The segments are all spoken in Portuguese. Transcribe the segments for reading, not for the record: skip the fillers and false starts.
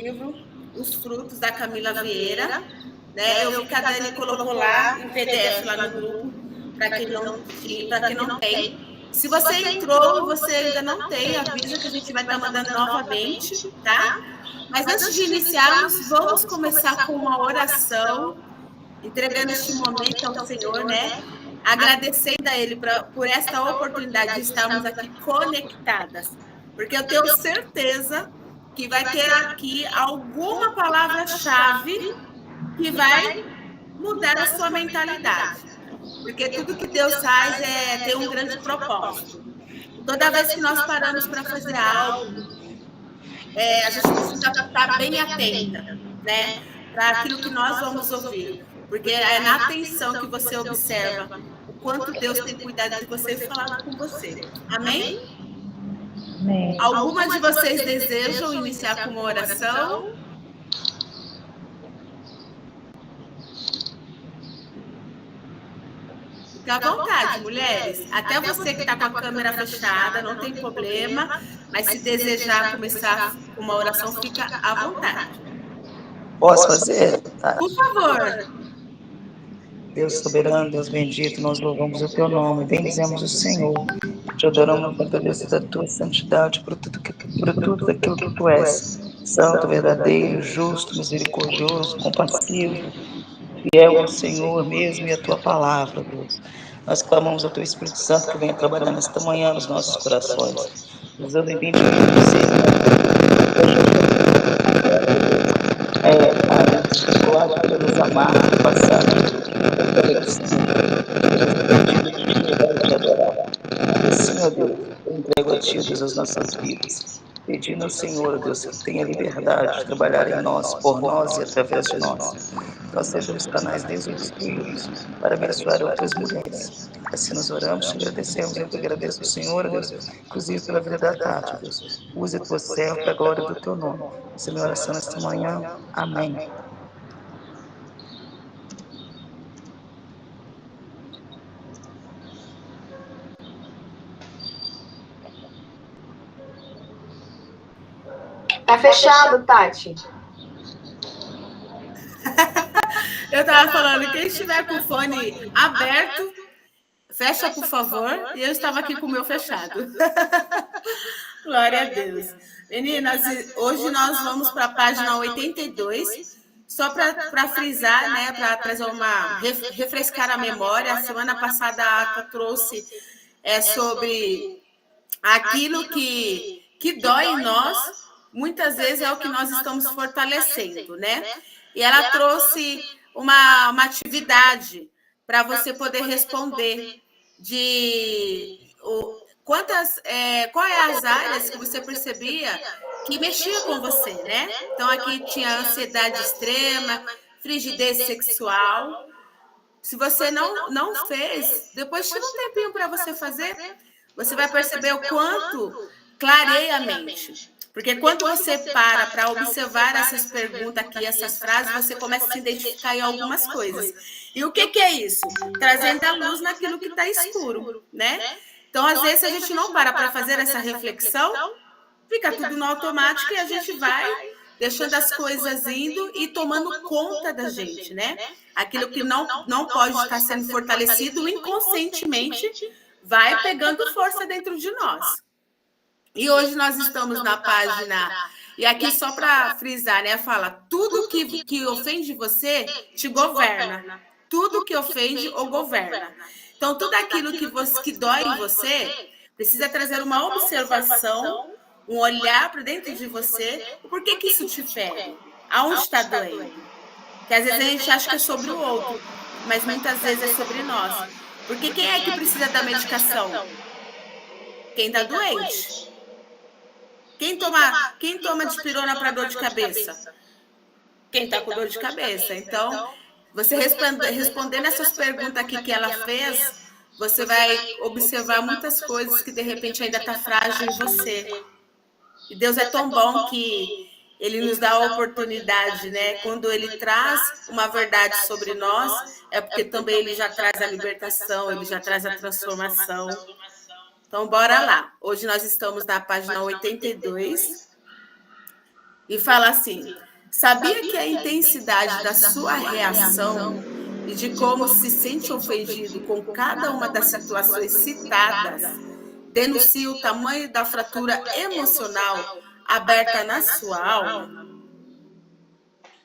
livro Os Frutos, da Camila Vieira. Né? Eu vi que a Dani colocou lá em PDF lá no grupo, para quem não tem. Se você entrou e você ainda não tem, avisa que a gente vai estar mandando novamente, tá? Mas antes de iniciarmos, vamos começar com uma oração, entregando este momento ao Senhor, né? Agradecendo a Ele por esta oportunidade de estarmos aqui conectadas, porque eu tenho certeza que vai ter aqui alguma palavra-chave que vai mudar a sua mentalidade, porque tudo que Deus faz tem um grande propósito. Toda vez que nós paramos para fazer algo, a gente precisa estar bem atenta, né, para aquilo que nós vamos ouvir, porque é na atenção que você observa o quanto Deus tem cuidado de você e falado com você. Amém? Amém. Alguma de vocês desejam iniciar com uma oração? Fique à vontade, mulheres. Até você que está com a câmera fechada, não tem problema, mas se desejar começar com uma oração, fica à vontade. Posso fazer? Por favor. Deus soberano, Deus bendito, nós louvamos o teu nome, bendizemos o Senhor, te adoramos com a da tua santidade, por tudo aquilo que tu és, santo, verdadeiro, justo, misericordioso, compassivo, fiel ao Senhor mesmo e a tua palavra, Deus. Nós clamamos ao teu Espírito Santo que venha trabalhar nesta manhã nos nossos corações, usando em bem de a dificuldade para nos amar, passar, assim, ó Deus, eu entrego a Ti, Deus, as nossas vidas, pedindo ao Senhor, Deus, que tenha liberdade de trabalhar em nós, por nós e através de nós. Nós sejamos canais desobstruídos para abençoar outras mulheres. Assim nós oramos, te agradecemos. Eu te agradeço ao Senhor, Deus, inclusive pela vida da Tati, Deus. Use a tua serva para a glória do teu nome. Essa é a minha oração nesta manhã. Amém. Tá fechado, Tati. Eu estava falando, quem estiver com o fone aberto, fecha, por favor. E eu estava aqui com o meu fechado. Glória a Deus. Meninas, hoje nós vamos para a página 82, só para frisar, né, para trazer refrescar a memória. A semana passada a Ata trouxe sobre aquilo que dói em nós, muitas vezes é o que nós estamos fortalecendo, né? E ela trouxe uma atividade para você poder responder quais as áreas que você percebia que mexia com você, né? Então, aqui tinha ansiedade extrema, frigidez sexual. Se você não fez, depois tira um tempinho para você fazer, você vai perceber o quanto clareia a mente. Porque quando você para observar essas perguntas aqui, essas frases, você começa a se identificar em algumas coisas. E o que é isso? Trazendo a luz naquilo que está escuro, né? Então, às vezes, a gente não para fazer essa reflexão, fica tudo no automático e a gente vai deixando as coisas indo e tomando conta da gente, né? Aquilo que não pode estar sendo fortalecido inconscientemente vai pegando força dentro de nós. E hoje nós estamos na página, e aqui só para frisar, né? Fala, tudo que ofende você te governa. Tudo que ofende ou governa. Então, tudo aquilo que dói em você precisa trazer uma observação, um olhar para dentro de você. Por que isso te fere? Aonde está doendo? Que às vezes a gente acha que é sobre o outro, mas muitas vezes é sobre nós. Porque quem é que precisa da medicação? Quem está doente. Quem toma dipirona para dor de cabeça? Quem está com dor de cabeça. Então, você respondendo essas perguntas aqui que ela fez, você vai observar muitas coisas que, de repente, ainda está frágil em você. E Deus é tão bom que Ele nos dá a oportunidade, né? Quando Ele traz uma verdade sobre nós, é porque também Ele já traz a libertação, Ele já traz a transformação. Então, bora lá. Hoje nós estamos na página 82. e fala assim: sabia que a intensidade da sua reação e de como se sente ofendido com cada uma das situações citadas denuncia o tamanho da fratura emocional aberta na sua alma?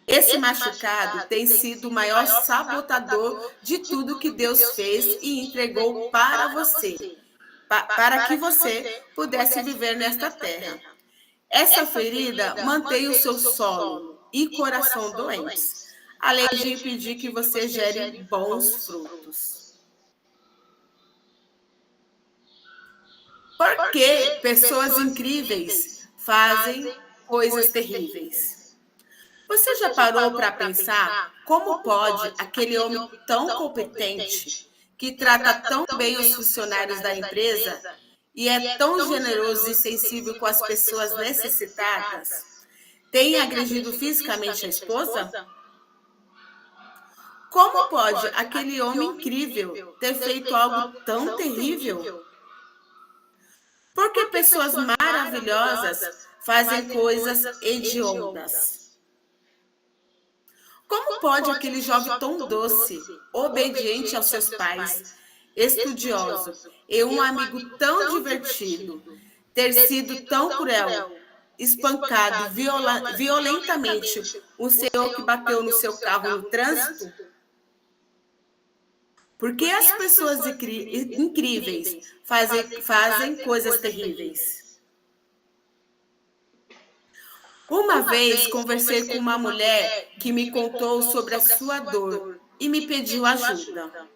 Esse machucado tem sido o maior sabotador de tudo que Deus fez e entregou para você, para que você pudesse viver nesta terra. Essa ferida mantém o seu solo e coração doentes, além de impedir que você gere bons frutos. Por que pessoas incríveis fazem coisas terríveis? Você já parou para pensar como pode aquele homem tão competente, que trata tão bem os funcionários da empresa e é tão generoso e sensível com as pessoas necessitadas, tem agredido fisicamente a esposa? Como pode aquele homem incrível ter feito algo tão terrível? Porque pessoas maravilhosas fazem coisas hediondas. Como pode aquele jovem tão doce, obediente aos seus pais, estudioso e um amigo tão divertido, ter sido tão cruel, espancado violentamente o senhor que bateu no seu carro no trânsito? Porque as pessoas incríveis fazem coisas terríveis. Uma vez conversei com uma mulher que me contou sobre a sua dor e me pediu ajuda.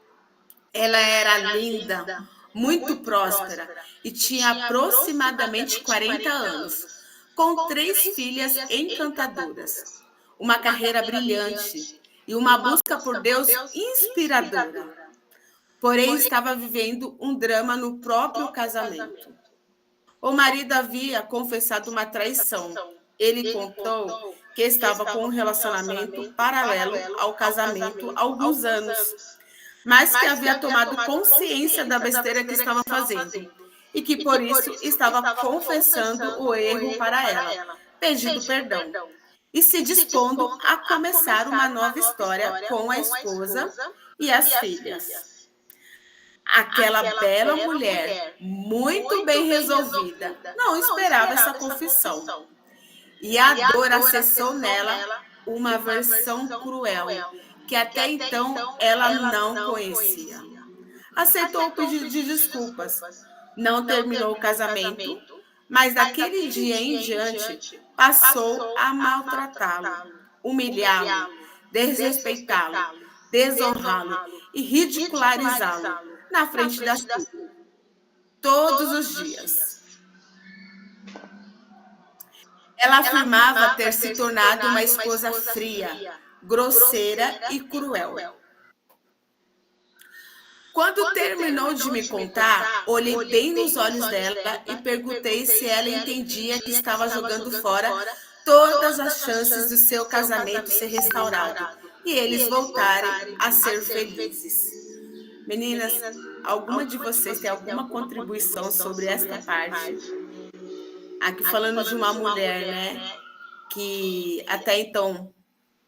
Ela era linda, muito próspera e tinha aproximadamente 40 anos, com 3 filhas encantadoras, uma carreira brilhante e uma busca por Deus inspiradora. Porém, estava vivendo um drama no próprio casamento. O marido havia confessado uma traição. Ele contou que estava com um relacionamento paralelo ao casamento há alguns anos, mas que havia tomado consciência da besteira que estava fazendo e que por isso estava confessando o erro para ela, pedindo perdão e se dispondo a começar uma nova história com a esposa e as filhas. Aquela bela mulher, muito bem resolvida, não esperava essa confissão. E a dor acessou nela uma versão cruel, que até então ela não conhecia. Aceitou o pedido de desculpas, não terminou o casamento, mas daquele dia em diante passou a maltratá-lo, humilhá-lo, desrespeitá-lo, desonrá-lo e ridicularizá-lo na frente das filhas, todos os dias. Ela afirmava ter se tornado uma esposa fria, grosseira e cruel. Quando terminou de me contar, olhei bem nos olhos dela e perguntei se ela entendia que estava jogando fora todas as chances do seu casamento ser restaurado e eles voltarem a ser felizes. Meninas, alguma de vocês tem alguma contribuição sobre esta parte? Aqui falando de uma mulher, né, que até então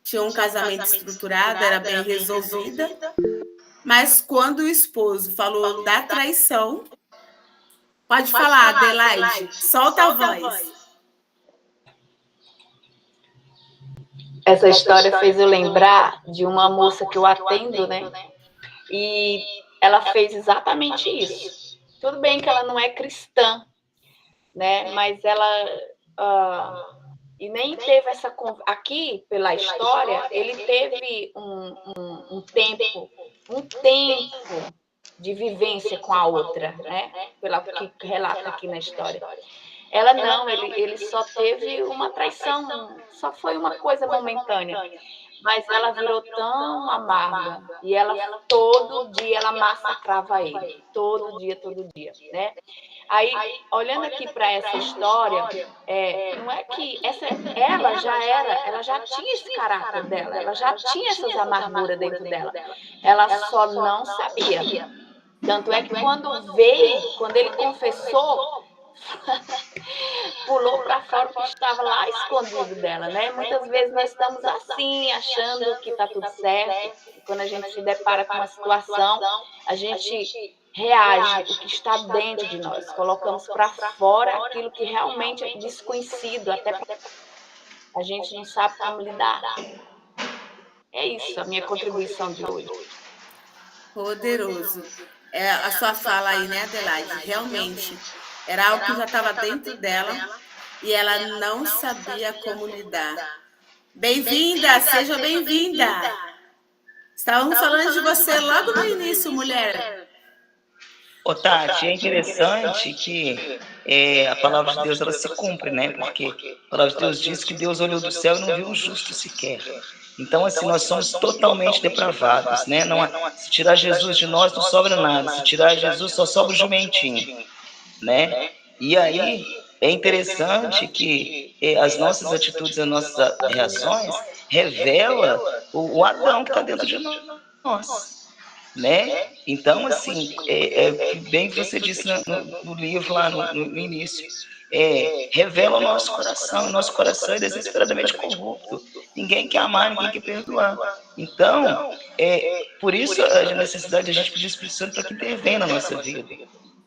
tinha um casamento estruturado, era bem resolvida, mas quando o esposo falou da traição, pode falar, Adelaide, solta a voz. Essa história fez eu lembrar de uma moça que eu atendo, né? E ela fez exatamente isso. Tudo bem que ela não é cristã, né? Mas ela e nem teve essa aqui pela história. Ele teve um tempo de vivência com a outra, né? Pela que relata aqui na história. Ela não, ele só teve uma traição, só foi uma coisa momentânea. Mas ela virou tão amarga e ela todo dia ela massacrava ele, todo dia, né? Aí, olhando aqui para essa história, não é que ela já tinha esse caráter dela, ela já tinha essas amarguras dentro dela, ela só não sabia. Tanto é que quando ele confessou, pulou para fora o que estava lá escondido dela, né? Muitas vezes nós estamos assim, achando que está tudo certo, e quando a gente se depara com uma situação, a gente reage o que está dentro de nós, colocamos para fora aquilo que realmente é desconhecido, até a gente não sabe como lidar. É isso a minha contribuição de hoje. Poderoso. A sua fala aí, né, Adelaide? Realmente, era algo que já estava dentro dela e ela não sabia como lidar. Bem-vinda, seja bem-vinda. Estávamos falando de você logo no início, mulher. Ô, Tati, é interessante que a palavra de Deus ela se cumpre, né? Porque a palavra de Deus diz que Deus olhou do céu e não viu um justo sequer. Então, assim, nós somos totalmente depravados, né? Se tirar Jesus de nós, não sobra nada. Se tirar Jesus, só sobra o jumentinho, né? E aí, é interessante que as nossas atitudes, as nossas reações revelam o Adão que está dentro de nós, né? Então, assim, bem que você disse no livro lá no início, revela o nosso coração é desesperadamente corrupto, ninguém quer amar, ninguém quer perdoar. Então, por isso a necessidade de a gente pedir o Espírito Santo para que intervenha na nossa vida,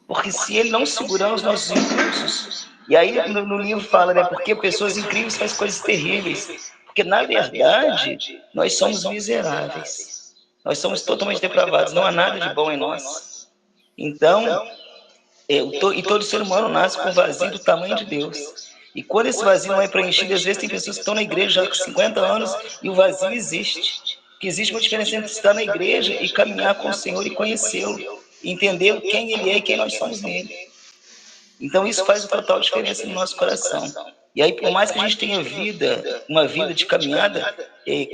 porque se ele não segurar os nossos impulsos, e aí no livro fala, né, porque pessoas incríveis fazem coisas terríveis, porque na verdade nós somos miseráveis. Nós somos totalmente depravados, não há nada de bom em nós. Então, e todo ser humano nasce com vazio do tamanho de Deus. E quando esse vazio não é preenchido, às vezes tem pessoas que estão na igreja já com 50 anos e o vazio existe. Porque existe uma diferença entre estar na igreja e caminhar com o Senhor e conhecê-lo, entender quem Ele é e quem nós somos nele. Então isso faz total diferença no nosso coração. E aí, por mais que a gente tenha uma vida de caminhada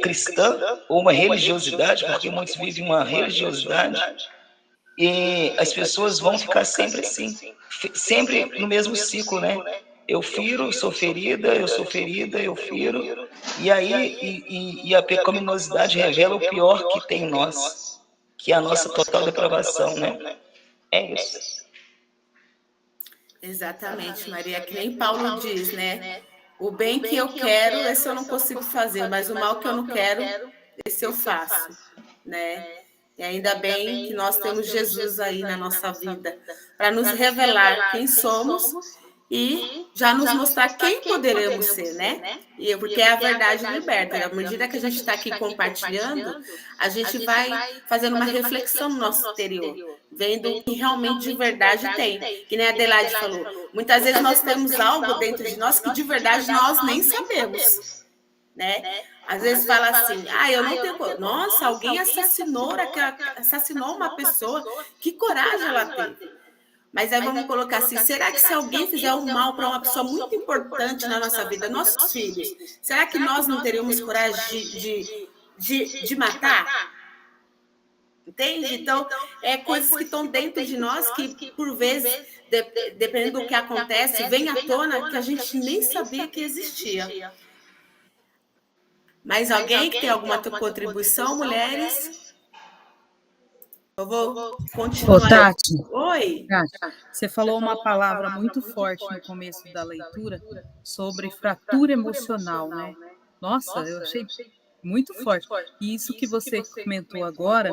cristã, ou uma religiosidade, porque muitos vivem uma religiosidade, e as pessoas vão ficar sempre assim, sempre no mesmo ciclo, né? Eu firo, sou ferida, eu sou ferida, eu firo, e aí a pecaminosidade revela o pior que tem em nós, que é a nossa total depravação, né? É isso. Exatamente, Maria, que nem Paulo diz, né? O bem que eu quero, esse eu não consigo fazer, mas o mal que eu não quero, esse eu faço, né? E ainda bem que nós temos Jesus aí na nossa vida para nos revelar quem somos e já nos mostrar quem poderemos ser, né? E porque a verdade liberta. À medida que a gente está aqui compartilhando, a gente vai fazendo uma reflexão no nosso interior, vendo o que realmente de verdade tem. Que nem a Adelaide falou, muitas vezes nós temos algo dentro de nós que de verdade nós nem sabemos, né? Às vezes fala assim, eu não tenho... Nossa, alguém assassinou uma pessoa, que coragem ela teve. Mas aí vamos colocar assim, será que se alguém fizer um mal para uma pessoa muito importante na nossa vida, nossos filhos, será que nós não teríamos coragem de matar? Entende? Então, coisas que estão dentro de nós que, por vezes, dependendo do que acontece, vem à tona que a gente nem sabia que existia. Mas alguém que tem alguma contribuição, mulheres? Eu vou continuar. Ô, Tati. Oi. Tati, você falou uma palavra muito forte no começo da leitura sobre fratura emocional, né? Nossa, eu achei muito forte. E isso que você comentou agora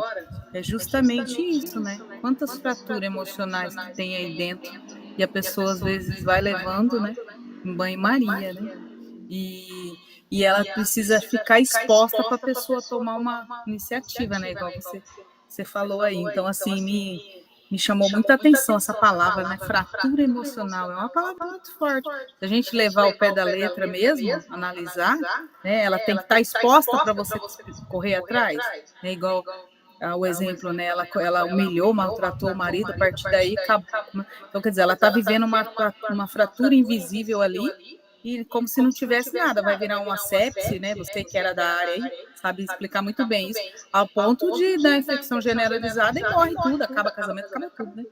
é justamente isso, né? Quantas fraturas emocionais que tem aí dentro e a pessoa às vezes vai levando, né? Em banho-maria, né? E ela precisa ficar exposta para a pessoa tomar uma iniciativa, né? Igual você falou aí. Então, assim, me chamou muita atenção essa palavra, né? Fratura emocional. É uma palavra muito forte. Se a gente levar o pé da letra mesmo, analisar, né? Ela tem que estar exposta para você correr atrás. Né? Igual o exemplo, né? Ela humilhou, maltratou o marido, a partir daí acabou. Então, quer dizer, ela está vivendo uma fratura invisível ali, e como se não tivesse nada, vai virar uma sepse, né? Você que era da área aí, sabe explicar muito bem isso, ao ponto de dar infecção generalizada e morre tudo, acaba casamento, acaba tudo, né?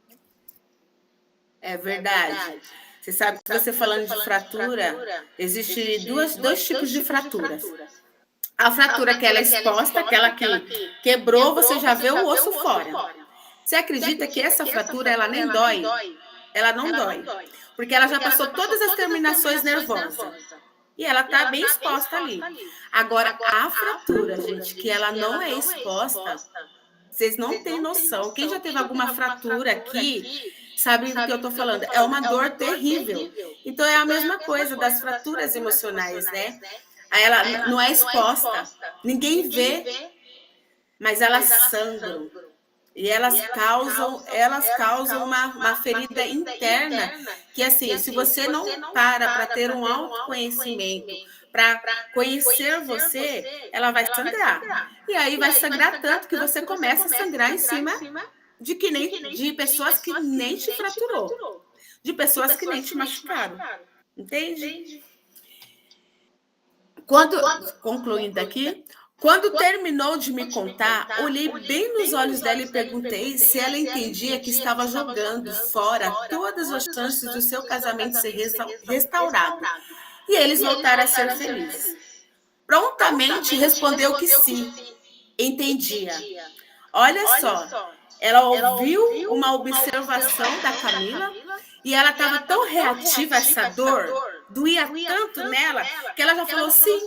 É verdade. Você sabe que você falando de fratura, existe dois tipos de fraturas. A fratura que ela é exposta, aquela que quebrou, você já vê o osso fora. Você acredita que essa fratura ela nem dói? ela não dói. Porque ela já passou todas as terminações nervosas. E ela está bem exposta ali. Agora, a fratura, gente, que ela não é exposta, vocês não têm noção. Quem já teve alguma fratura aqui, sabe do que eu estou falando. É uma dor terrível. Então, é a mesma coisa das fraturas emocionais, né? Ela não é exposta. Ninguém vê, mas elas sangram. E elas causam uma ferida interna que, assim, se você não para ter um autoconhecimento, para conhecer você, ela vai sangrar. E aí vai sangrar tanto que você começa a sangrar em cima de pessoas que nem te fraturou, de pessoas que nem te machucaram. Entende? Concluindo aqui, quando terminou de me contar, olhei bem nos olhos dela e perguntei se ela entendia que estava jogando fora todas as chances do seu casamento ser restaurado e eles voltaram a ser felizes. Prontamente respondeu que sim, entendia. Olha só, ela ouviu uma observação da Camila e ela estava tão reativa a essa dor, doía tanto nela, que ela já falou sim.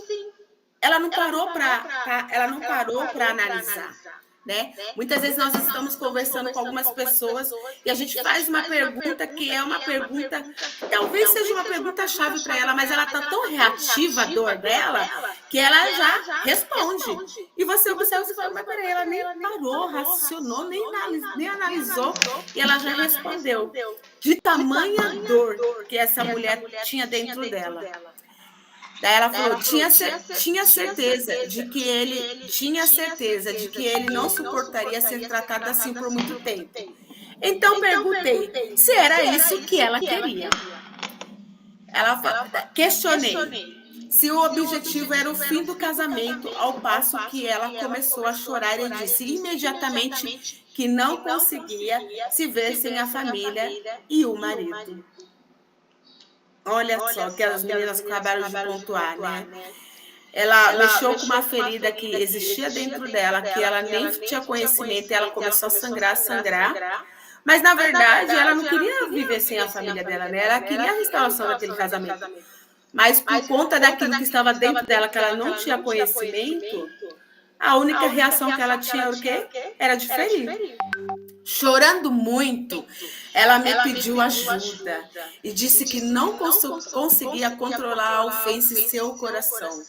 Ela não parou para analisar, né? Muitas vezes nós estamos conversando com algumas pessoas e a gente faz uma pergunta que é uma pergunta, talvez seja uma pergunta-chave para ela, mas ela está tão reativa à dor dela que ela já responde. E você observa e fala, mas peraí, ela nem parou, raciocinou, nem analisou e ela já respondeu. De tamanha dor que essa mulher tinha dentro dela. Daí ela falou, tinha certeza de que ele não suportaria ser tratado assim por muito tempo. Então perguntei se era isso que ela queria. Questionei se o objetivo era o fim do casamento, ao passo que ela começou a chorar e disse imediatamente que não conseguia se ver sem a família e o marido. Olha só, que as meninas acabaram de pontuar, né? Ela mexeu com uma ferida que existia dentro dela, que ela nem tinha conhecimento, e ela começou a sangrar. Mas, na verdade, ela não queria viver sem a família dela, né? Ela queria a restauração daquele casamento. Mas, por conta daquilo que estava dentro dela, que ela não tinha conhecimento, a única reação que ela tinha era o quê? Era de ferir. Chorando muito, ela me pediu ajuda e disse que não conseguia controlar a ofensa em seu coração,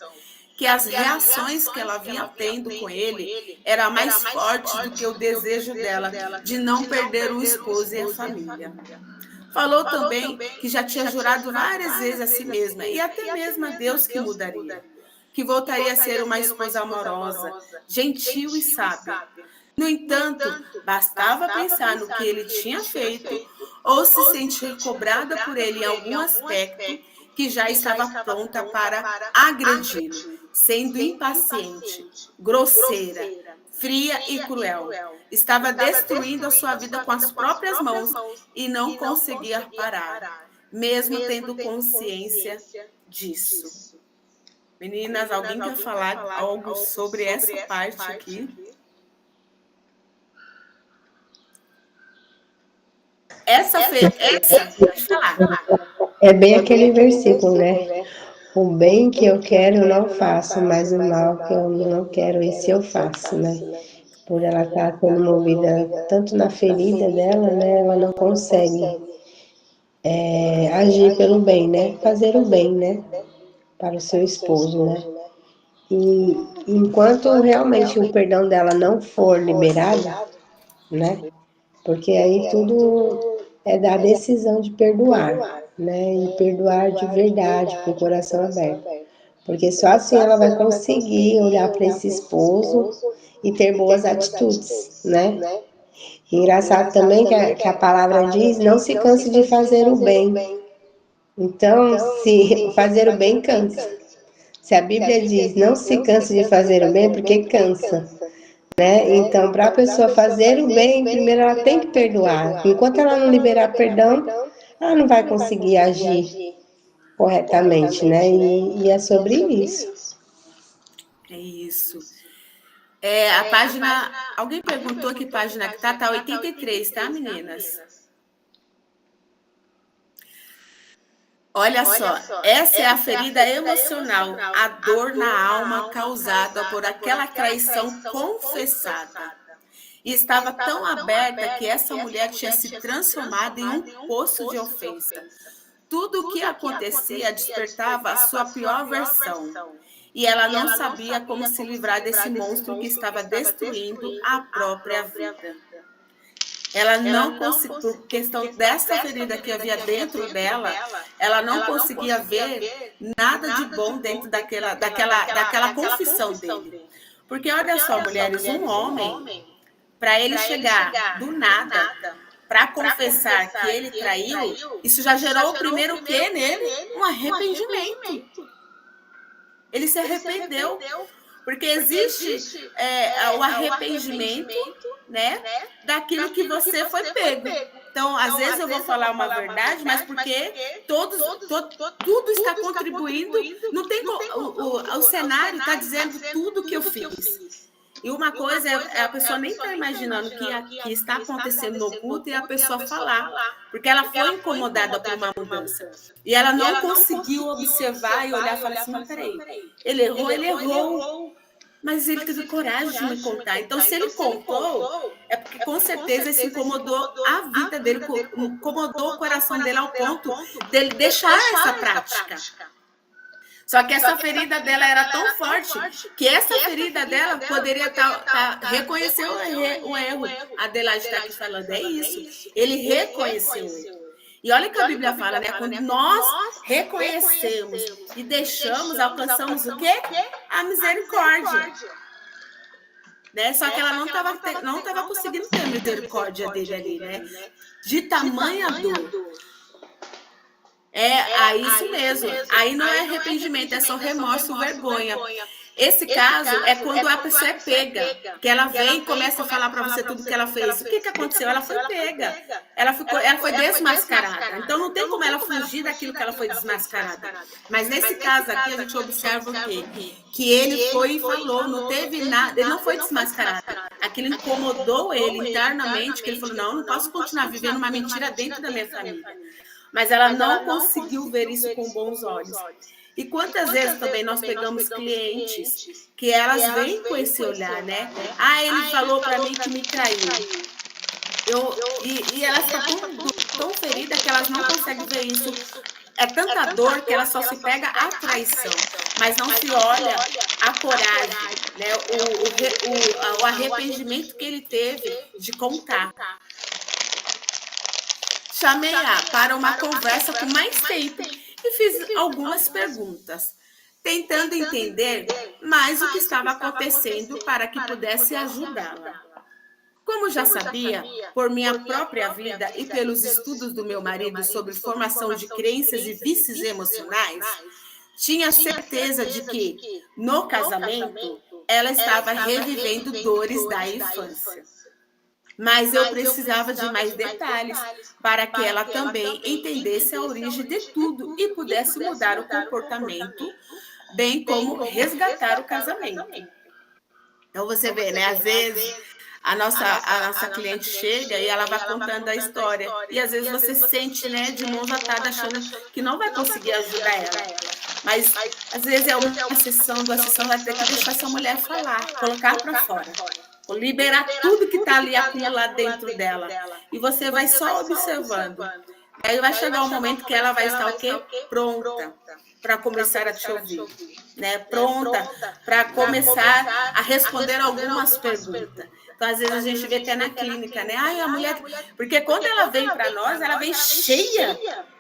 que as reações que ela vinha tendo com ele eram mais fortes do que o desejo dela de não perder o esposo e a família. Falou também que já tinha jurado várias vezes a si mesma e até mesmo a Deus que mudaria, que voltaria a ser uma esposa amorosa, gentil e sábia. No entanto, bastava pensar no que ele tinha feito ou se sentir cobrada por ele em algum aspecto que já estava pronta para agredi-lo, sendo impaciente, grosseira, fria e cruel. Estava destruindo a sua vida com as próprias mãos e não conseguia parar, mesmo tendo consciência disso. Meninas, alguém quer falar algo sobre essa parte aqui? Pode falar. É bem aquele versículo, né? O bem que eu quero eu não faço, mas o mal que eu não quero, esse eu faço, né? Por ela estar sendo movida tanto na ferida dela, né? Ela não consegue agir pelo bem, né? Fazer o bem, né? Para o seu esposo, né? E enquanto realmente o perdão dela não for liberado, né? Porque aí tudo é da decisão de perdoar, né? E perdoar de verdade, com o coração aberto. Porque só assim ela vai conseguir olhar para esse esposo e ter boas atitudes, né? E engraçado também que a palavra diz, não se canse de fazer o bem. Então, se fazer o bem cansa. Se a Bíblia diz, não se canse de fazer o bem, porque cansa. Né? Então, para a pessoa fazer o bem, primeiro ela tem que perdoar. Enquanto ela não liberar perdão, ela não vai conseguir agir corretamente, né? E é sobre isso. É isso. A página... Alguém perguntou que página que tá? Tá 83, tá, meninas? Olha só, essa é a ferida emocional, a dor na alma causada por aquela traição confessada. E estava tão aberta que essa mulher tinha se transformado em um poço de ofensa. Tudo o que acontecia despertava a sua pior versão. E ela não sabia como se livrar desse monstro que estava destruindo a própria vida. Ela não conseguia, por questão dessa ferida que havia dentro dela, ela não conseguia ver nada de bom dentro daquela confissão dele. Porque olha só, mulheres, um homem, para ele chegar do nada para confessar que ele traiu, isso já gerou o primeiro o quê nele? Um arrependimento. Ele se arrependeu. Porque existe o arrependimento, né, daquilo que você foi pego. Então, às vezes eu vou falar uma verdade, mas porque tudo está contribuindo, não tem o cenário está dizendo tudo que eu fiz. E uma coisa é a pessoa nem está imaginando que está acontecendo no oculto e a pessoa falar, porque ela foi incomodada por uma mudança. E ela não conseguiu observar e olhar e falar assim, mas peraí, ele errou. Mas ele teve coragem de me contar. Então, se ele contou, é porque com certeza isso incomodou a vida dele, incomodou o coração dele ao ponto dele deixar essa prática. Só que essa ferida dela era tão forte que essa ferida dela poderia reconhecer o erro. A Adelaide está aqui falando, é isso. Ele reconheceu o erro. E olha que a Bíblia fala, né? Quando nós reconhecemos e deixamos, alcançamos o quê? A misericórdia. Né? Só que ela não estava conseguindo ter misericórdia dele ali, né? De tamanha dor. É isso mesmo. Aí não é arrependimento, é só remorso ou vergonha. Esse caso é quando a pessoa é pega, que ela vem e começa a falar para você tudo que ela fez. O que aconteceu? Ela foi pega. Ela foi desmascarada. Então não tem como ela fugir daquilo que ela foi desmascarada. Mas nesse caso aqui a gente observa o quê? Que ele foi e falou, não teve nada, ele não foi desmascarado. Aquilo incomodou ele internamente, que ele falou, não posso continuar vivendo uma mentira dentro da minha família. Mas ela não conseguiu ver isso com bons olhos. E quantas vezes também nós pegamos clientes que elas vêm com esse olhar, né? Ele falou para mim que me traiu. E elas estão tão feridas que elas não conseguem ver isso. É tanta dor que ela só se pega a traição, mas não se olha a coragem, né? O arrependimento que ele teve de contar. Chamei-a para uma conversa com mais tempo e fiz algumas perguntas, tentando entender mais o que estava acontecendo para que pudesse ajudá-la. Como já sabia, por minha própria vida e pelos estudos do meu marido sobre formação de crenças e vícios emocionais, tinha certeza de que, no casamento, ela estava revivendo dores da infância. Mas eu precisava de mais detalhes para que ela também entendesse a origem de tudo e pudesse mudar o comportamento, bem como resgatar o casamento. Então você vê, né? Às vezes a nossa cliente chega e ela vai contando a história. E às vezes você se sente, né, de mãos atadas, achando que não vai conseguir ajudar ela. Mas às vezes é uma sessão, duas sessões, vai ter que deixar essa mulher falar, colocar para fora. Liberar tudo que está ali acumulado dentro dela. E você vai só observando. Aí vai chegar um momento que ela vai estar o quê? Pronta para começar a te ouvir. Né? Pronta para começar a responder algumas perguntas. Então, às vezes, a gente vê até na clínica, né? A mulher... Porque quando ela vem para nós, ela vem cheia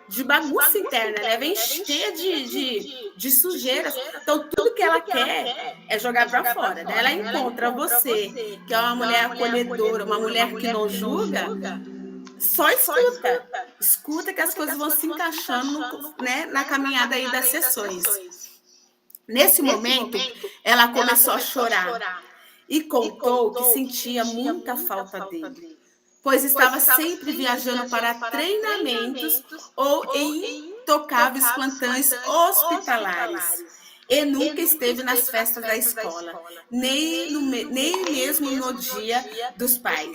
de bagunça interna, né? Vem cheia de sujeiras. Então, tudo que ela quer é jogar para fora. Né? Ela encontra você, que é uma mulher acolhedora, uma mulher que não julga, só escuta. Escuta que as coisas vão se encaixando, né, na caminhada aí das sessões. Nesse momento, ela começou a chorar e contou que sentia muita falta dele, pois estava sempre viajando para treinamentos ou em intocáveis plantões hospitalares e nunca esteve nas festas da escola, nem mesmo no dia dos pais.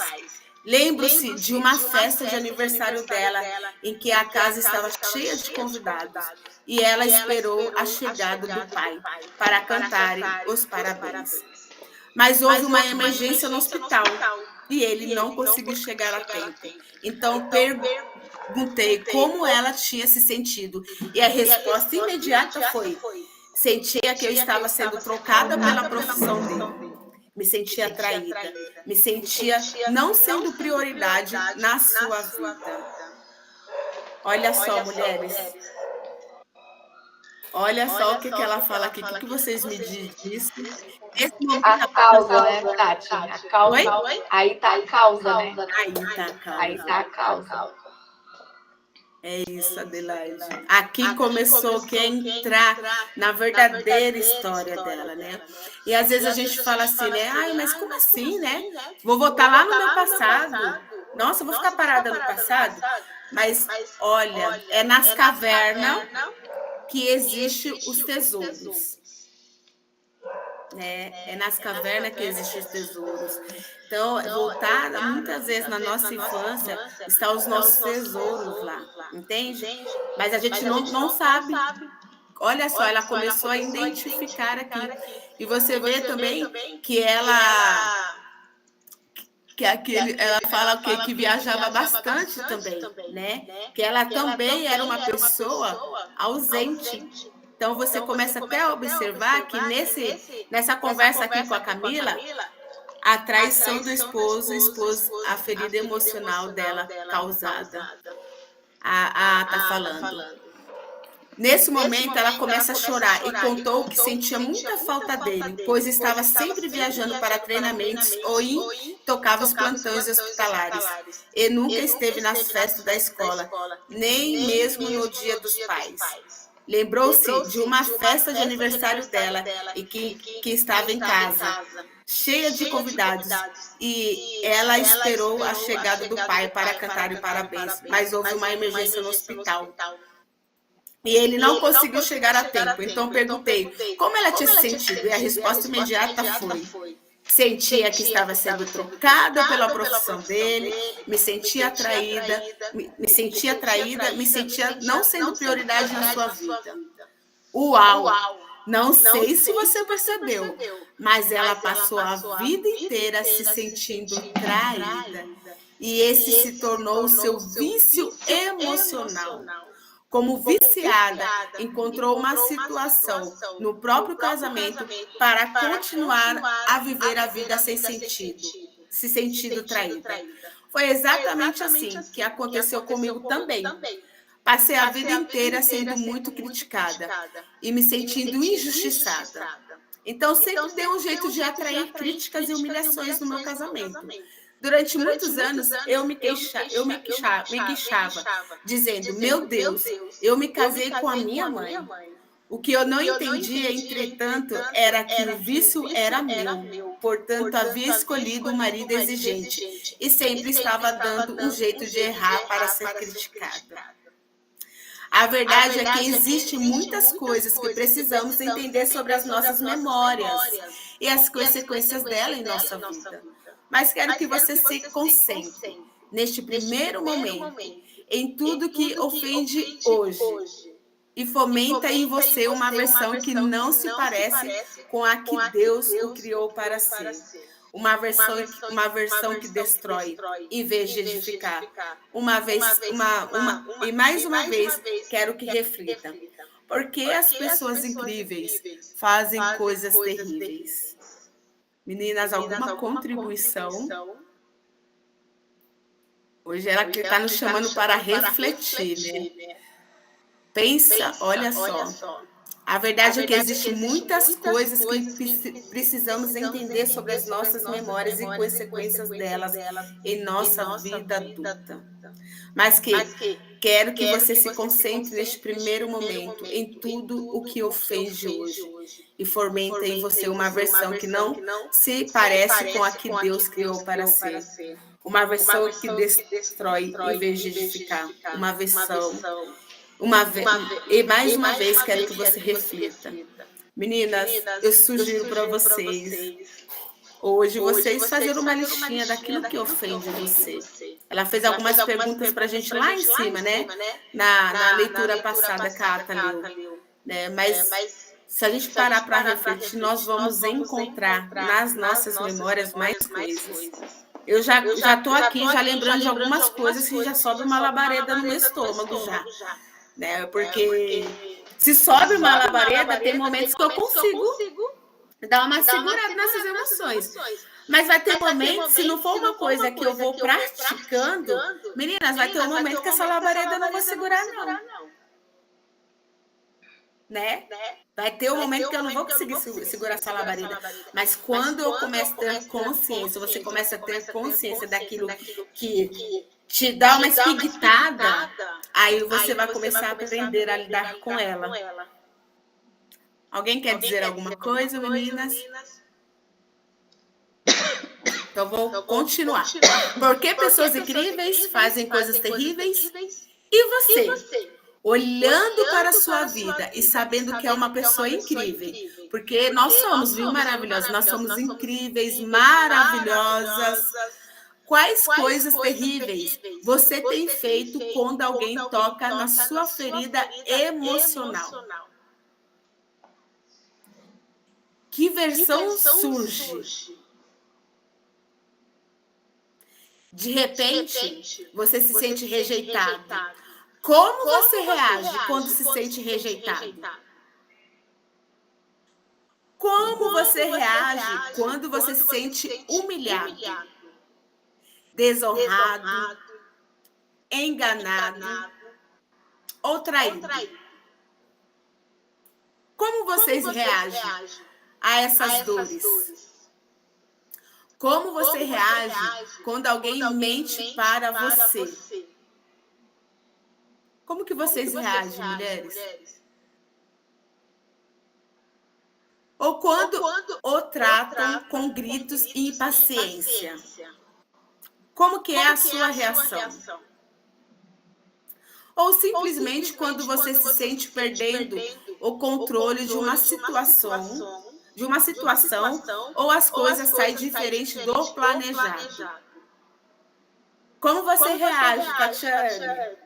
Lembro-se de uma festa de aniversário dela, em que a casa estava cheia de convidados, e ela esperou a chegada do pai para cantarem os parabéns. Mas houve uma emergência no hospital e ele não conseguiu chegar a tempo. Então perguntei como ela tinha se sentido, e a resposta imediata foi: sentia que eu estava sendo trocada pela profissão dele. Me sentia traída, me sentia não sendo prioridade na sua vida. Olha só, mulheres. Olha só o que ela fala aqui. O que vocês me dizem? A causa, né, Tati? A causa. Oi? Aí tá a causa, né? Aí tá a causa. É isso, Adelaide. Aqui começou a entrar na verdadeira história dela, né? E às vezes a gente fala assim, né? Ai, mas como assim, né? Vou voltar lá no meu passado. Nossa, vou ficar parada no passado? Mas, olha, é nas cavernas que existem os tesouros. É nas cavernas que existem os tesouros. Então, voltar muitas vezes na nossa infância, estão os nossos tesouros lá, entende? Mas a gente não sabe. Olha só, ela começou a identificar aqui. E você vê também que ela fala que viajava bastante também, né? Que ela também era uma pessoa ausente. Então, você começa até a observar que nessa conversa aqui com a Camila, a traição do esposo, a ferida emocional dela causada. Tá falando. Nesse momento, ela começa a chorar e contou que sentia muita falta dele, pois estava sempre viajando para treinamentos ou tocava os plantões hospitalares e nunca esteve nas festas da escola, nem mesmo no Dia dos Pais. Lembrou-se de uma festa de aniversário dela e que estava em casa, cheia de convidados, e ela esperou a chegada do pai para cantar o parabéns, mas houve uma emergência no hospital. E ele não conseguiu chegar a tempo. Então perguntei como ela tinha se sentido, e a resposta imediata foi: sentia que estava sendo trocada pela profissão dele, me sentia atraída, me sentia não sendo prioridade na sua vida. Uau! Não sei se você percebeu, mas ela passou a vida inteira se sentindo traída. E esse se tornou o seu vício emocional. Como viciada, encontrou uma situação no próprio casamento para continuar a viver a vida sem sentido, se sentindo traída. Foi exatamente assim que aconteceu comigo também. Passei a vida inteira sendo muito criticada e me sentindo injustiçada. Então, sempre dei um jeito de atrair críticas e humilhações no meu casamento. Durante muitos anos, eu me queixava, dizendo: meu Deus, eu me casei com a minha mãe. O que eu não entendia, entretanto, era que o vício era meu. Portanto, havia escolhido um marido exigente e sempre estava dando um jeito de errar para ser criticada. A verdade é que existem muitas coisas que precisamos entender sobre as nossas memórias e as consequências dela em nossa vida. Mas quero que você se concentre, neste primeiro momento, em tudo que ofende hoje. E fomenta em você uma versão que não se parece com a que Deus o criou para ser. Uma versão que destrói, em vez de edificar. E mais uma vez, quero que reflita. Por que as pessoas incríveis fazem coisas terríveis? Meninas, alguma contribuição? Hoje ela que está nos chamando para refletir, né? Pensa, olha só. A verdade é que existem muitas coisas que precisamos entender sobre as nossas memórias e consequências delas em nossa vida adulta. Mas quero que você se concentre neste primeiro momento em tudo o que ofende hoje e fomenta em você uma versão que não se parece com a que Deus criou para ser. Uma versão que destrói em vez de edificar. Uma versão... E mais uma vez quero que você reflita. Meninas, eu sugiro para vocês hoje vocês fazerem uma listinha daquilo que ofende você. Ela fez algumas perguntas para a gente lá em cima, né? Na leitura passada que a Ata leu. Né? Mas se a gente parar para refletir, nós vamos encontrar nas nossas memórias mais coisas. Eu já estou aqui já lembrando de algumas coisas que já sobe uma labareda no meu estômago já. Né? Porque se sobe uma labareda, tem momentos que eu consigo dar uma segurada nessas emoções. Mas vai ter momentos, se não for uma coisa que eu vou praticando, meninas, vai ter um momento que essa labareda eu não vou segurar, não. Né? Vai ter um momento que eu não vou conseguir segurar essa labareda. Mas quando eu começo a ter consciência, você começa a ter consciência daquilo que te dá uma espiguitada, aí você vai começar a aprender a lidar com ela. Alguém quer dizer alguma coisa, meninas? Então, vou continuar. Por que pessoas incríveis fazem coisas terríveis? E você? Olhando para a sua vida e sabendo que é uma pessoa incrível. Porque nós somos, viu, maravilhosas. Nós somos incríveis, maravilhosas. Quais coisas terríveis você tem feito quando alguém toca na sua ferida emocional? Que versão surge? De repente, você se sente rejeitado. Como você reage quando se sente rejeitado? Como você reage quando você se sente humilhado, desonrado, enganado ou traído? Como vocês reagem a essas dores? Como você reage quando alguém mente para você? Como que vocês reagem, mulheres? Ou quando o tratam com gritos e impaciência? Como que é a sua reação? Ou simplesmente quando você se sente perdendo o controle de uma situação, ou as coisas saem diferente do planejado? Como você reage, Tatiane?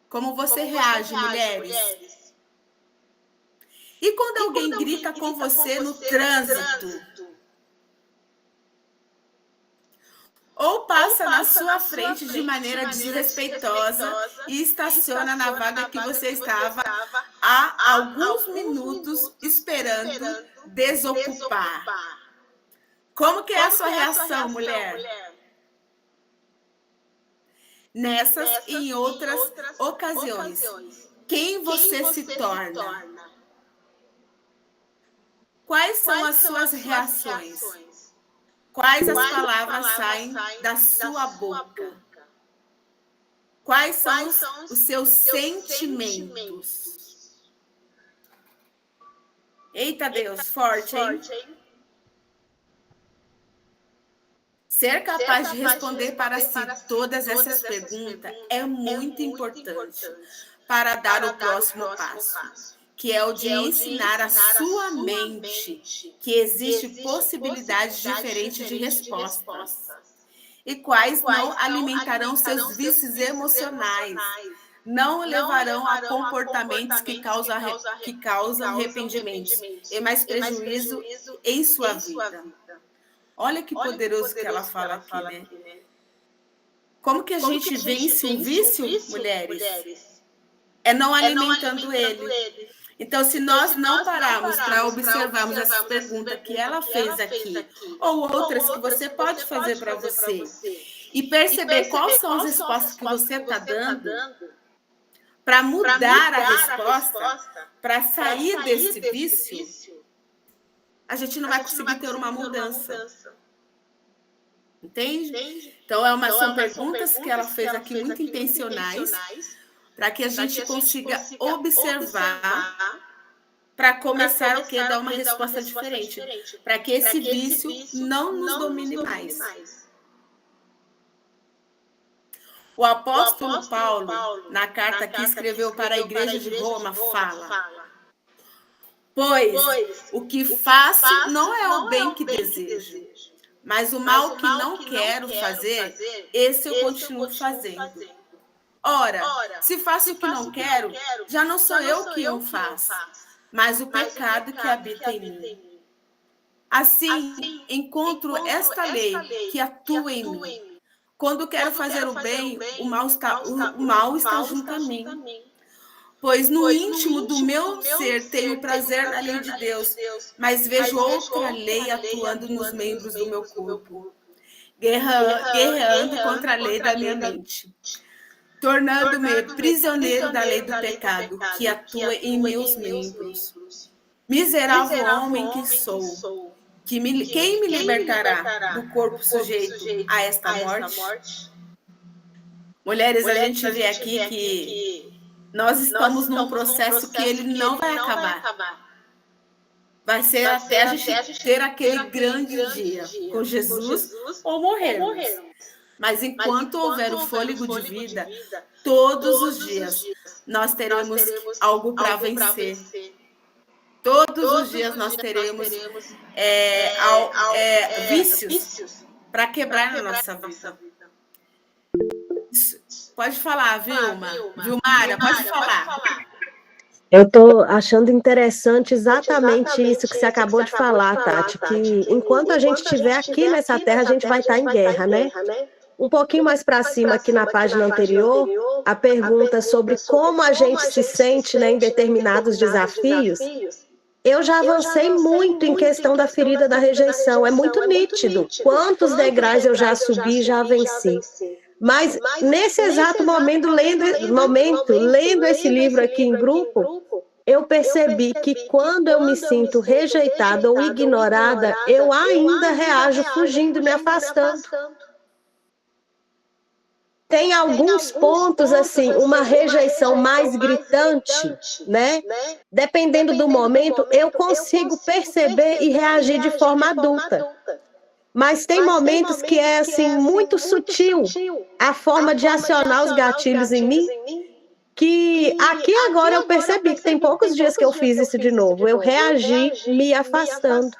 Como você reage, mulheres? E quando alguém grita com você no trânsito? Ou passa na sua frente de maneira desrespeitosa e estaciona na vaga que você estava há alguns minutos esperando desocupar? Como que é a sua reação, mulher? Nessas e em outras ocasiões, quem você se torna? Quais são as suas reações? Quais as palavras saem da sua boca? Quais são os seus sentimentos? Eita Deus, forte, hein? Ser capaz de responder para si todas essas perguntas é muito importante para dar o próximo passo, que é o de ensinar a sua mente que existe possibilidades diferentes de respostas e quais não alimentarão seus vícios emocionais, não levarão a comportamentos que causam arrependimentos e mais prejuízo em sua vida. Olha que poderoso que ela fala aqui, né? Como que a gente vence um vício, mulheres? É não alimentando ele. Então, se nós não pararmos para observarmos essa pergunta que ela fez aqui, ou outras que você pode fazer para você, e perceber quais são as respostas que você está dando, para mudar a resposta, para sair desse vício, a gente não vai conseguir ter uma mudança. Entende? Então, são perguntas que ela fez aqui muito intencionais, para que a gente consiga observar, para começar o quê? Dar uma resposta diferente, para que esse vício não nos domine mais. O apóstolo Paulo, na carta que escreveu para a igreja de Roma, fala: Pois o que faço não é o bem que desejo, mas o mal que não quero fazer, esse eu continuo fazendo. Ora, se faço o que não quero, já não sou eu que o faço, mas o pecado que habita em mim. Assim, encontro esta lei que atua em mim. Quando quero fazer o bem, o mal está junto a mim. Pois no íntimo do meu ser tenho prazer na lei de Deus, mas vejo outra lei atuando nos membros do meu corpo, guerreando contra a lei da minha mente, tornando-me prisioneiro da lei do pecado que atua em meus membros. Miserável homem que sou, quem me libertará do corpo sujeito a esta morte? Mulheres, a gente vê aqui que nós estamos num processo que ele não vai acabar. Vai ser até a gente ter aquele grande dia com Jesus ou morrermos. Mas enquanto houver o fôlego de vida, todos os dias nós teremos algo para vencer. Todos os dias nós teremos vícios para quebrar na nossa vida. Pode falar, Vilma. Vilmara, pode falar. Eu estou achando interessante exatamente isso que você acabou de falar, Tati, que enquanto a gente estiver aqui nessa terra, a gente vai estar em guerra, né? Um pouquinho mais para cima, aqui na página anterior, a pergunta sobre como a gente se sente, né, em determinados desafios. Eu já avancei muito em questão da ferida da rejeição, é muito nítido quantos degraus eu já subi e já venci. Mas nesse exato momento, lendo esse livro aqui em grupo, eu percebi que quando eu me sinto rejeitada ou ignorada, eu ainda reajo fugindo e me afastando. Tem alguns pontos, assim, uma rejeição mais gritante, né? Dependendo do momento, eu consigo perceber e reagir de forma adulta. Mas tem momentos que é, assim, muito sutil a forma de acionar os gatilhos em mim, que aqui agora eu percebi que tem poucos dias que eu fiz isso de novo. Eu reagi me afastando.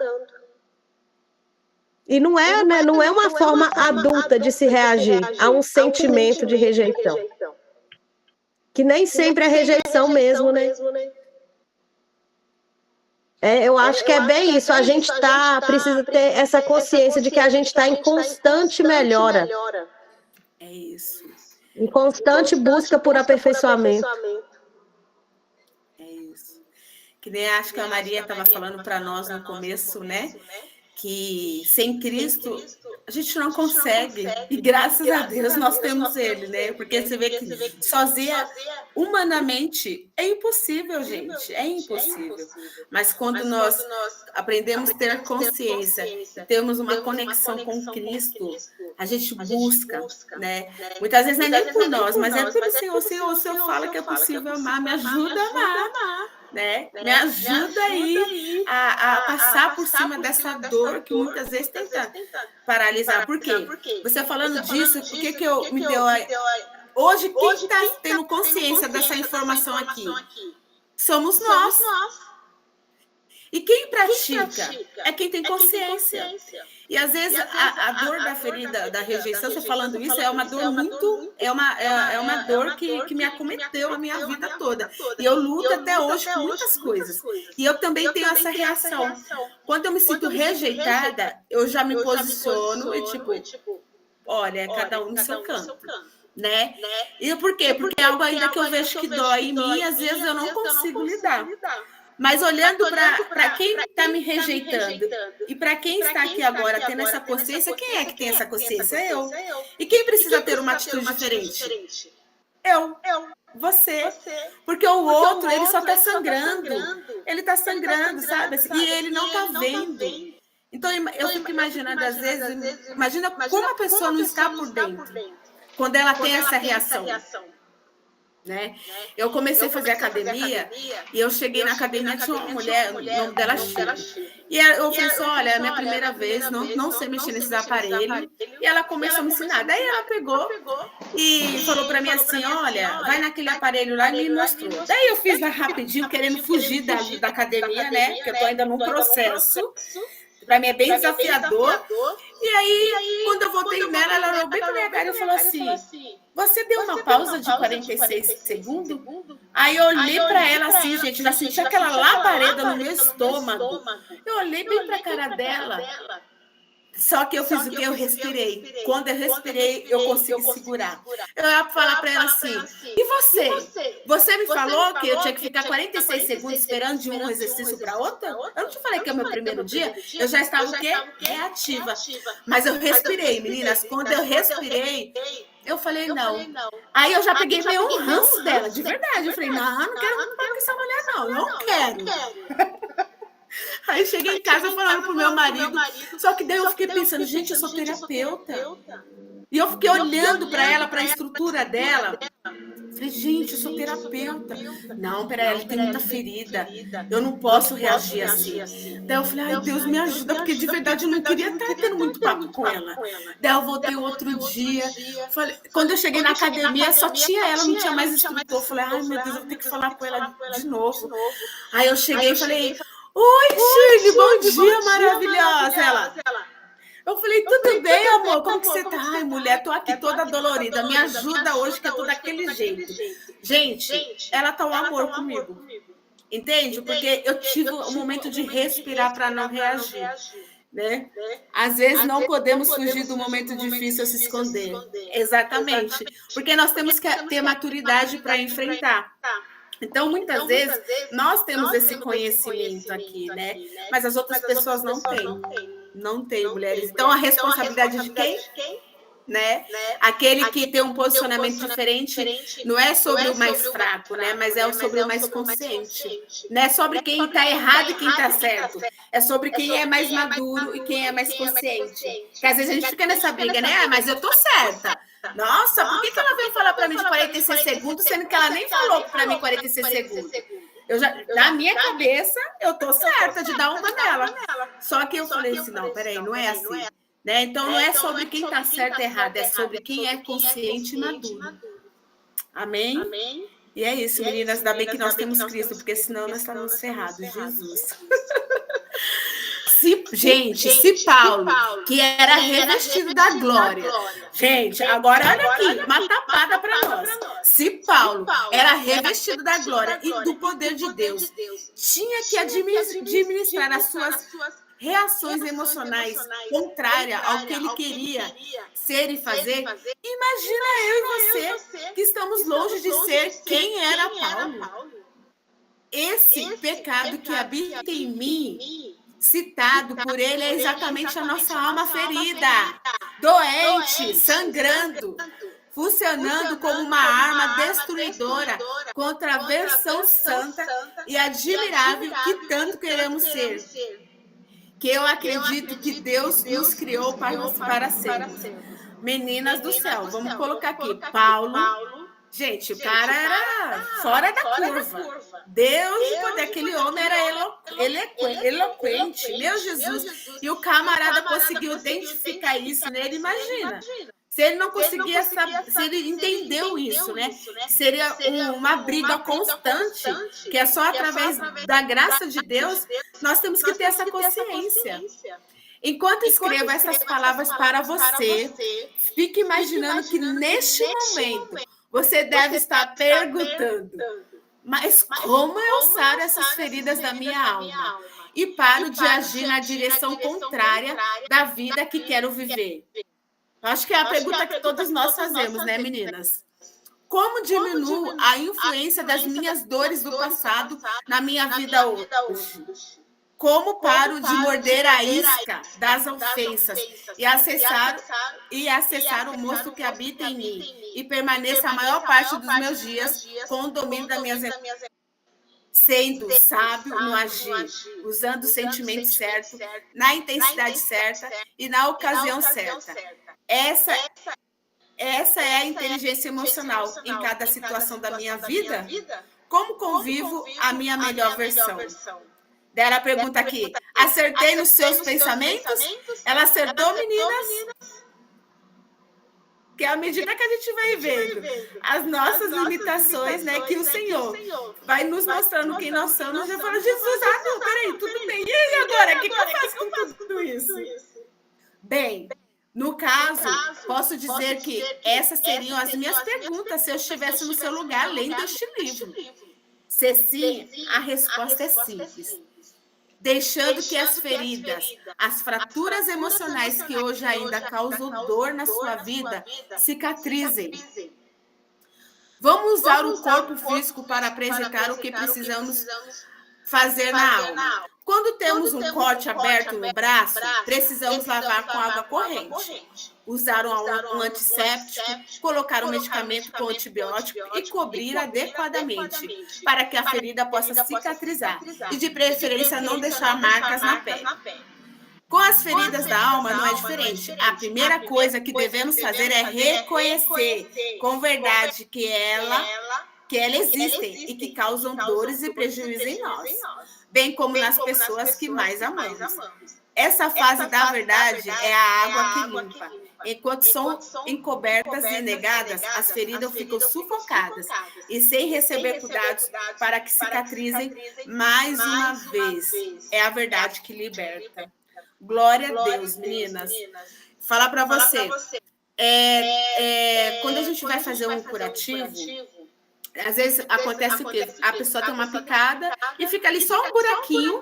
E não é, né, não é uma forma adulta de se reagir a um sentimento de rejeição. Que nem sempre é rejeição mesmo, né? Eu acho que é bem isso. A gente precisa ter essa consciência de que a gente está em constante melhora. É isso. Em constante busca por aperfeiçoamento. É isso. Que nem acho que a Maria estava falando para nós no começo, né? Que sem Cristo a gente não consegue. E graças a Deus nós temos Ele, né? Porque você vê que sozinha, humanamente, é impossível, gente. É impossível. Mas quando nós aprendemos a ter consciência, temos uma conexão com Cristo, a gente busca, né? Muitas vezes não é nem por nós, mas é pelo Senhor. O Senhor fala que é possível amar, me ajuda a amar. Né? Me ajuda aí a passar por cima dessa dor que muitas vezes tenta paralisar. Por quê? Você falando disso, por que eu me deu hoje, quem está tendo consciência dessa informação aqui? Somos nós. E quem pratica é quem tem consciência. E às vezes a dor da ferida, da rejeição, você falando isso, é uma dor muito. É uma dor que me acometeu a minha vida toda. E eu luto até hoje com muitas coisas. E eu também tenho essa reação. Quando eu me sinto rejeitada, eu já me posiciono e tipo, olha, cada um no seu canto. Né? E por quê? Porque é algo ainda que eu vejo que dói em mim e às vezes eu não consigo lidar. Mas olhando para quem está me rejeitando e para quem está aqui agora tendo essa consciência, quem é que tem essa consciência? Eu. E quem precisa ter uma atitude diferente? Eu. Você. Porque o outro, ele só está sangrando. Ele está sangrando, sabe? E ele não está vendo. Então, eu fico imaginando, às vezes, imagina como a pessoa não está por dentro quando ela tem essa reação. né? Eu comecei a fazer academia e eu cheguei na academia, tinha uma mulher, o nome dela Chico. E eu falei assim, olha, é a minha primeira vez, não sei mexer nesses aparelhos. E ela começou a me ensinar. Daí ela pegou e falou para mim assim, olha, vai naquele aparelho lá e me mostrou. Daí eu fiz rapidinho, querendo fugir da academia, né? Porque eu tô ainda num processo. Para mim é bem desafiador. E aí, quando eu voltei nela, ela olhou bem pra minha cara e falou assim, você deu uma pausa de 46 segundos? Aí eu olhei para ela assim, gente, já senti aquela labareda no meu estômago. Eu olhei bem pra cara dela. Só que eu fiz o que? Eu respirei. Quando eu respirei, eu consegui segurar. Eu ia falar para ela assim, e você? Você me falou que eu tinha que ficar 46 segundos esperando de um exercício para outro? Eu não te falei que é o meu primeiro dia? Eu já estava o quê? Reativa. Mas eu respirei, meninas. Quando eu respirei, eu falei não. Aí eu já peguei meio um ranço dela, de verdade. Eu falei, não quero muito com essa mulher, não quero. Aí cheguei em casa falando pro meu marido, só que daí eu fiquei pensando, gente, eu sou terapeuta. E eu fiquei olhando para ela, para a estrutura dela. Falei, gente, eu sou terapeuta. Não, peraí, ela tem muita ferida. Eu não posso reagir assim. Daí eu falei, ai, Deus, me ajuda, porque de verdade eu não queria estar tendo muito papo com ela. Daí eu voltei outro dia. Falei, quando eu cheguei na academia, só tinha ela, não tinha mais instrutor. Eu falei, ai, meu Deus, eu vou ter que falar com ela de novo. Aí eu cheguei e falei, oi, Shirley, bom dia, maravilhosa. Ela... Eu falei, tudo bem, amor? Como que você tá? Ai, mulher, tô aqui toda dolorida. Me ajuda hoje, que eu tô daquele jeito. Gente, ela tá um amor comigo. Entende? Porque eu tive um momento de respirar para não reagir. Né? Às vezes não podemos fugir do momento difícil se esconder. Exatamente. Porque nós temos que ter maturidade para enfrentar. Então, muitas vezes, nós temos esse conhecimento aqui, né? Mas as outras pessoas não têm. Não tem, mulheres. Então, a responsabilidade de quem? Né? Aquele que tem um posicionamento diferente não é sobre o mais fraco, né? Mas é sobre o mais consciente. Não é sobre quem está errado e quem está certo. É sobre quem é mais maduro e quem é mais consciente. Porque às vezes a gente fica nessa briga, né? Ah, mas eu tô certa. Nossa, por que ela veio falar para mim de 46 segundos, sendo que ela nem falou para mim 46 segundos? Na minha cabeça, eu tô certa de dar uma nela. Só que eu falei assim, não, peraí, não é assim. Né? Então, não é sobre quem está certo e errado, é sobre quem é consciente e maduro. Amém? E é isso, meninas, ainda bem que nós temos Cristo, porque senão nós estamos ferrados, Jesus. Se Paulo, que era revestido da glória, gente, agora olha aqui, uma tapada para nós. Se Paulo era revestido da glória e do poder de Deus, tinha que administrar as suas reações emocionais contrárias ao que ele queria ser e fazer, imagina eu e você, que estamos longe de ser quem era Paulo. Esse pecado que habita em mim, citado por ele, é exatamente a nossa alma ferida, doente, sangrando, funcionando como uma arma destruidora contra a versão santa e admirável que tanto queremos ser. Que eu acredito que Deus nos criou para sermos. Meninas do céu, vamos colocar aqui. Paulo, gente, o cara era fora da curva. Deus de poder, aquele homem era eloquente, meu Jesus. E o camarada conseguiu identificar isso nele, imagina. Se ele não conseguia saber, se ele entendeu isso, né? Seria uma briga constante, que é só através da graça de Deus, nós temos que ter essa consciência. Enquanto escrevo essas palavras para você, fique imaginando que neste momento você deve estar perguntando, mas como eu saro essas feridas da minha alma e paro de agir na direção contrária da vida que quero viver? Acho que é a pergunta que todos nós fazemos, né, meninas? Como diminuo a influência das minhas dores do passado na minha vida hoje? Como paro de morder a isca das ofensas e acessar o monstro que habita em mim e permaneça a maior parte dos meus dias com o domínio das minhas emoções? Sendo sábio no agir, usando o sentimento certo, na intensidade certa e na ocasião certa. Essa essa é a inteligência emocional em cada situação da minha vida. Como convivo a minha melhor versão? Daí ela pergunta aqui, acertei nos seus pensamentos? Ela acertou, meninas? Que à medida que a gente vai vendo as nossas limitações, né, que o Senhor vai nos mostrando quem nós somos, já fala, Jesus, não, peraí, tudo bem, e aí agora, o que eu faço com tudo isso? Bem, no caso, posso dizer que essas seriam as minhas perguntas se eu estivesse no seu lugar lendo este livro. Se sim, a resposta é simples. Deixando que as feridas, as fraturas emocionais que hoje ainda causam dor na sua vida, cicatrizem. Vamos usar o corpo físico para apresentar o que precisamos fazer na alma. Quando temos um corte aberto no braço, precisamos lavar com água corrente. Usar um antisséptico, colocar um medicamento com antibiótico e cobrir adequadamente, para que a ferida possa cicatrizar e, de preferência, não deixar marcas na pele. Com as feridas da alma não é diferente. A primeira coisa que devemos fazer é reconhecer com verdade que elas existem e que causam dores e prejuízo em nós, bem como nas pessoas que mais amamos. Essa fase da verdade é a água que limpa. Enquanto são encobertas e negadas, as feridas ficam sufocadas e sem receber cuidados para que cicatrizem mais uma vez. É a verdade que liberta. Glória a Deus, meninas. Falar para você, quando a gente vai fazer um curativo, às vezes acontece o quê? A pessoa tem uma picada e fica ali só um buraquinho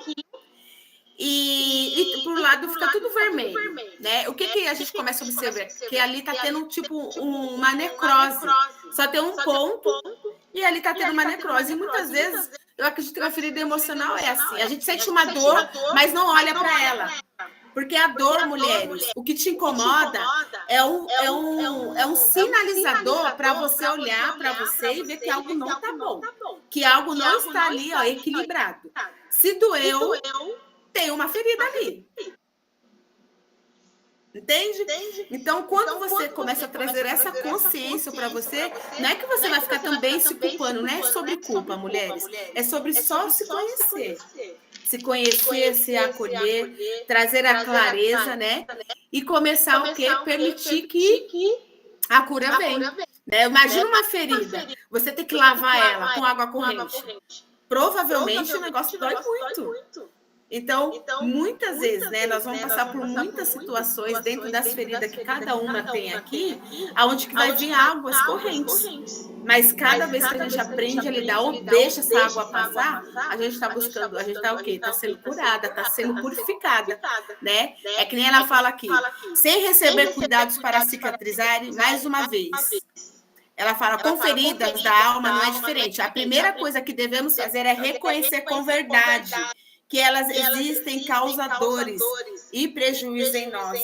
e por lado fica tudo vermelho, né? O que a gente começa a observar? Que ali tá tendo tipo uma necrose. Só tem um ponto e ali tá tendo uma necrose. E muitas vezes eu acredito que a ferida emocional é assim. A gente sente uma dor, mas não olha para ela. Porque a dor, mulheres, o que te incomoda é um sinalizador para você olhar para você e ver que algo não está bom. Que algo não está ali, ó, equilibrado. Se doeu, tem uma ferida ali. Entende? Então, quando você começa a trazer essa consciência para você, não é que você vai ficar também se culpando, não é sobre culpa, mulheres. É sobre só se conhecer. Se conhecer, se acolher, trazer a clareza, né? E começar o quê? Permitir que a cura venha. Né? Imagina uma ferida, você tem que lavar ela com água corrente. Provavelmente o negócio dói muito. Então, muitas vezes, né, nós vamos passar por muitas situações dentro das feridas que cada uma tem aqui, aonde que vai vir águas correntes. Mas cada vez que a gente aprende a lidar ou deixa essa água passar, a gente está buscando, a gente está o quê? Está sendo curada, está sendo purificada, né? É que nem ela fala aqui, sem receber cuidados para cicatrizar, mais uma vez. Ela fala, com feridas da alma não é diferente. A primeira coisa que devemos fazer é reconhecer com verdade que elas existem causadores e prejuízo em nós,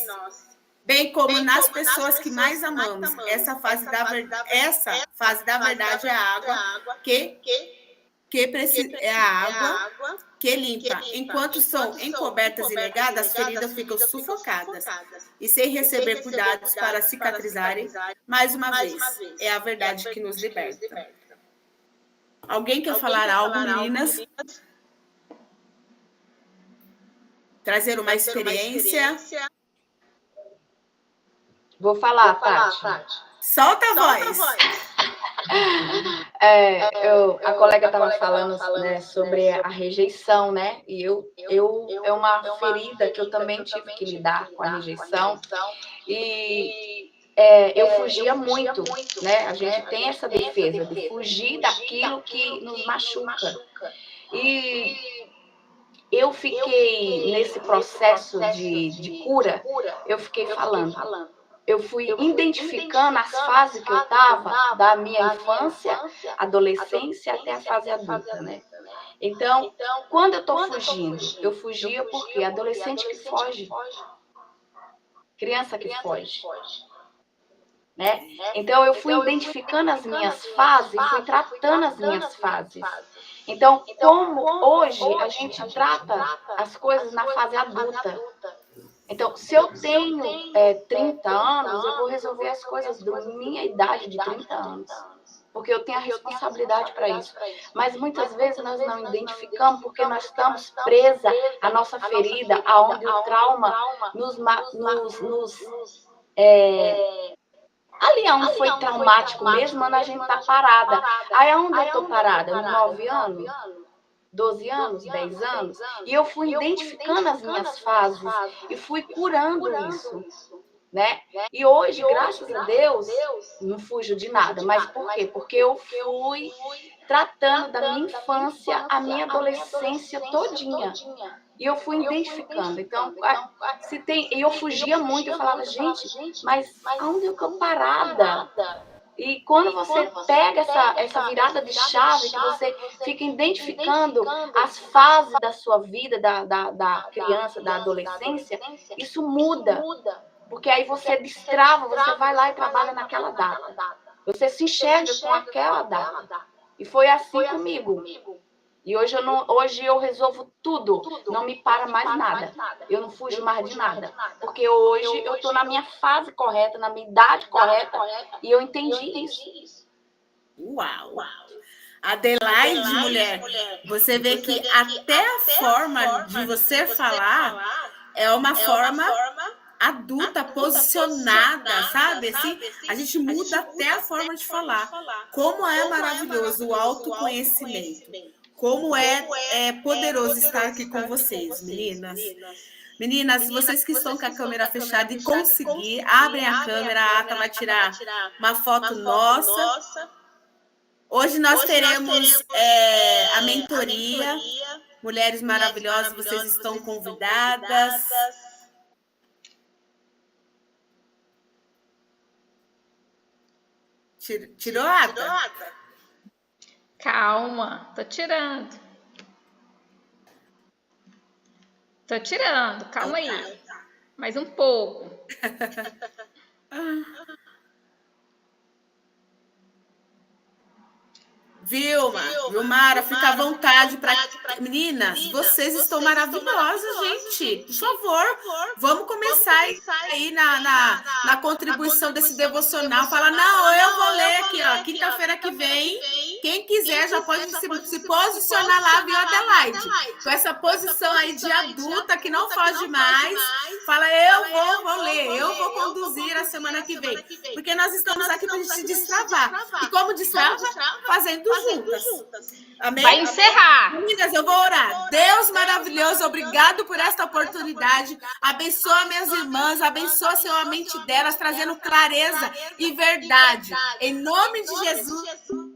bem como nas pessoas que mais amamos. Essa fase da verdade é a água que limpa. Enquanto são encobertas e negadas, as feridas ficam sufocadas e sem receber cuidados para cicatrizarem. Mais uma vez, é a verdade que nos liberta. Alguém quer falar algo, meninas? Trazer uma experiência. Vou falar, Tati. Solta a voz. A colega estava falando, né, sobre a rejeição, né? E é uma ferida que eu também tive que lidar com a rejeição. E eu fugia muito, né? A gente tem essa defesa de fugir daquilo que nos machuca. E eu fiquei nesse processo de cura, eu fiquei falando. Eu fui identificando as fases que eu estava, da minha infância, adolescência até a fase adulta, né? Então, quando eu estou fugindo, eu fugia porque adolescente que foge, criança que foge, né? Então, eu fui identificando as minhas fases, fui tratando as minhas fases. Então, como hoje a gente trata as coisas na fase adulta, Então, se eu tenho 30 anos, eu vou resolver as coisas da minha idade de 30 anos. Porque eu tenho a responsabilidade para isso. Mas muitas vezes nós não identificamos porque nós estamos presa à nossa ferida, aonde o trauma ali onde foi traumático mesmo, onde a gente está parada. Aí onde eu estou parada? 9 anos? 12 anos, 10 anos, e eu fui identificando as minhas fases e fui curando isso, né? E hoje, graças a Deus, não fujo de nada. Mas por quê? Porque eu fui tratando da minha infância, a minha adolescência todinha. E eu fui identificando. Então, e eu fugia muito, eu falava, gente, mas aonde eu estou parada? E quando você pega essa virada de chave, que você fica identificando as fases da sua vida, da criança, da adolescência, isso muda. Porque aí você destrava, você vai lá e trabalha naquela data. Você se enxerga com aquela data. E foi assim comigo. E hoje eu resolvo tudo, não me para mais nada. Eu não fujo mais de nada. Porque hoje eu estou na minha fase correta, na minha idade correta, e eu entendi isso. Uau! Adelaide, mulher, você vê que até a forma de você falar é uma forma adulta, posicionada, sabe? Assim, a gente muda até a forma de falar. Como é maravilhoso o autoconhecimento. Como é poderoso estar aqui com vocês, meninas. Meninas, vocês que estão com a câmera fechada e conseguir, abrem a câmera, a Ata vai tirar uma foto nossa. Hoje nós teremos a mentoria. Mulheres maravilhosas, vocês estão convidadas. Tirou, Ata? Calma, tô tirando. Tô tirando, calma aí. Mais um pouco. Vilmara, fica à vontade para... Meninas, vocês estão maravilhosas, gente. Por favor, vamos começar aí na contribuição desse devocional. Fala, não, eu vou ler aqui, ó, quinta-feira que vem. Quem quiser já pode se posicionar lá, viu, Adelaide? Com essa posição aí de adulta que não foge mais. Fala, eu vou ler, eu vou conduzir a semana que vem. Porque nós estamos aqui para a gente se destravar. E como destrava? Fazendo juntas. Amém? Vai encerrar. Meninas, eu vou orar. Deus maravilhoso, obrigado por esta oportunidade. Abençoa minhas irmãs, abençoa, Senhor, a mente delas, trazendo clareza e verdade. Em nome de Jesus.